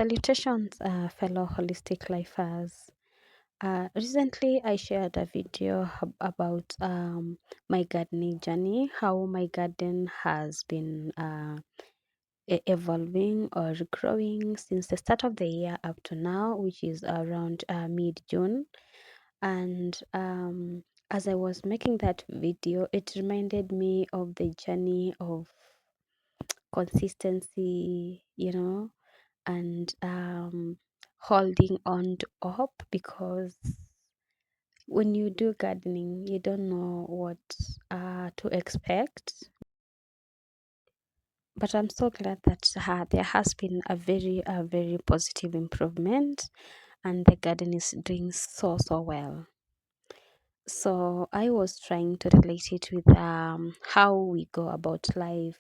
Salutations, fellow holistic lifers. Recently, I shared a video about my gardening journey, how my garden has been evolving or growing since the start of the year up to now, which is around mid June. And as I was making that video, it reminded me of the journey of consistency, and holding on to hope, because when you do gardening you don't know what to expect, but I'm so glad that there has been a very positive improvement, and the garden is doing so well. So I was trying to relate it with how we go about life,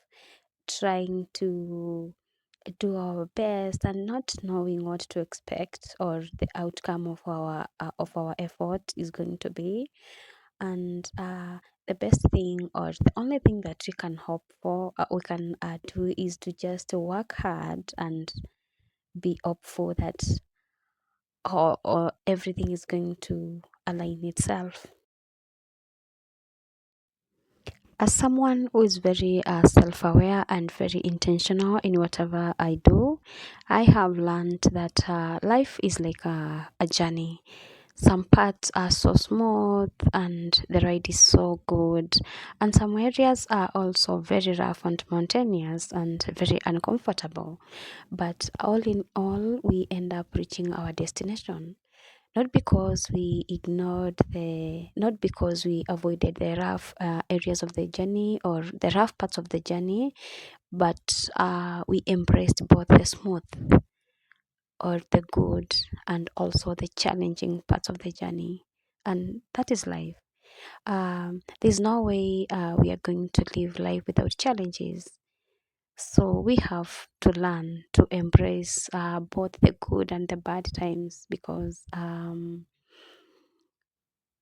trying to do our best and not knowing what to expect or the outcome of our effort is going to be. And the best thing, or the only thing that we can hope for, we can do, is to just work hard and be hopeful that or everything is going to align itself. As someone who is very self aware and very intentional in whatever I do, I have learned that life is like a journey. Some parts are so smooth and the ride is so good, and some areas are also very rough and mountainous and very uncomfortable. But all in all, we end up reaching our destination, not because we avoided the rough areas of the journey or the rough parts of the journey, but we embraced both the smooth or the good and also the challenging parts of the journey. And that is life. There's no way we are going to live life without challenges. So we have to learn to embrace both the good and the bad times, because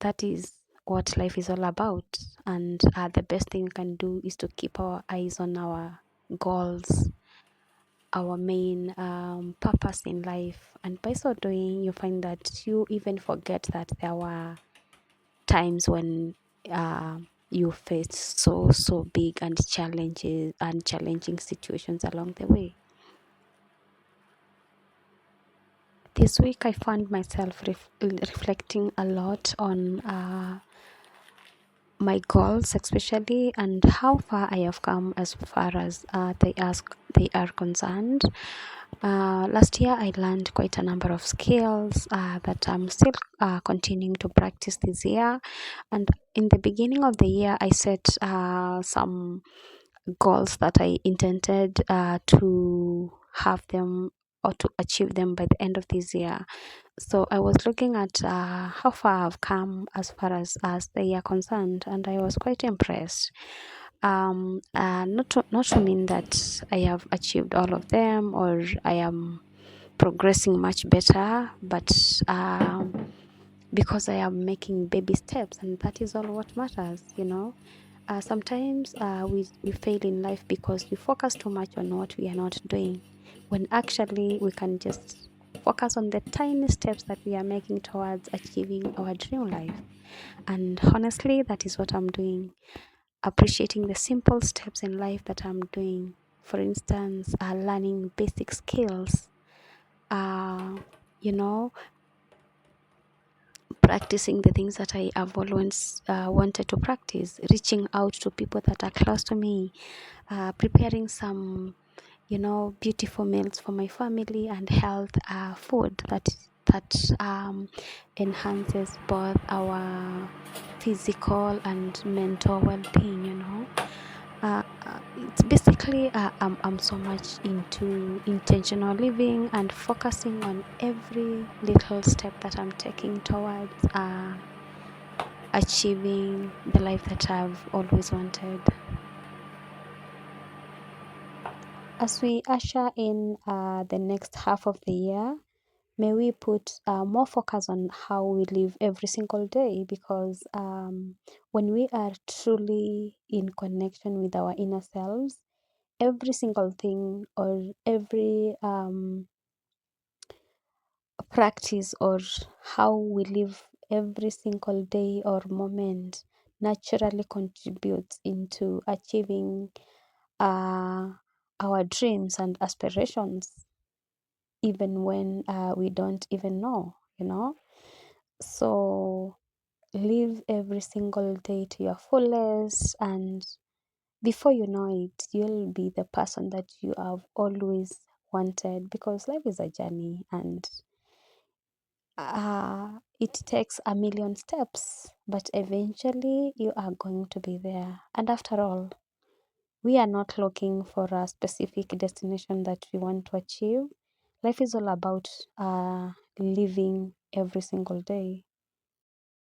that is what life is all about. And the best thing we can do is to keep our eyes on our goals, our main purpose in life. And by so doing, you find that you even forget that there were times when you faced so big and challenges and challenging situations along the way. This week I found myself reflecting a lot on my goals, especially, and how far I have come as far as they are concerned. Last year I learned quite a number of skills that I'm still continuing to practice this year. And in the beginning of the year, I set some goals that I intended to have them or to achieve them by the end of this year. So I was looking at how far I've come as the year concerned, and I was quite impressed. Not to mean that I have achieved all of them or I am progressing much better, but because I am making baby steps, and that is all what matters. Sometimes we fail in life because we focus too much on what we are not doing, when actually we can just focus on the tiny steps that we are making towards achieving our dream life. And honestly, that is what I'm doing, appreciating the simple steps in life that I'm doing. For instance, learning basic skills, uh, you know, practicing the things that I have always wanted to practice, reaching out to people that are close to me, preparing some, beautiful meals for my family, and health food that enhances both our physical and mental well-being. It's basically I'm so much into intentional living and focusing on every little step that I'm taking towards achieving the life that I've always wanted. As we usher in the next half of the year, may we put more focus on how we live every single day, because when we are truly in connection with our inner selves, every single thing or every practice or how we live every single day or moment naturally contributes into achieving uh, our dreams and aspirations, even when we don't even know, you know. So live every single day to your fullest, and before you know it, you'll be the person that you have always wanted, because life is a journey, and it takes a million steps, but eventually you are going to be there. And after all, we are not looking for a specific destination that we want to achieve. Life is all about living every single day.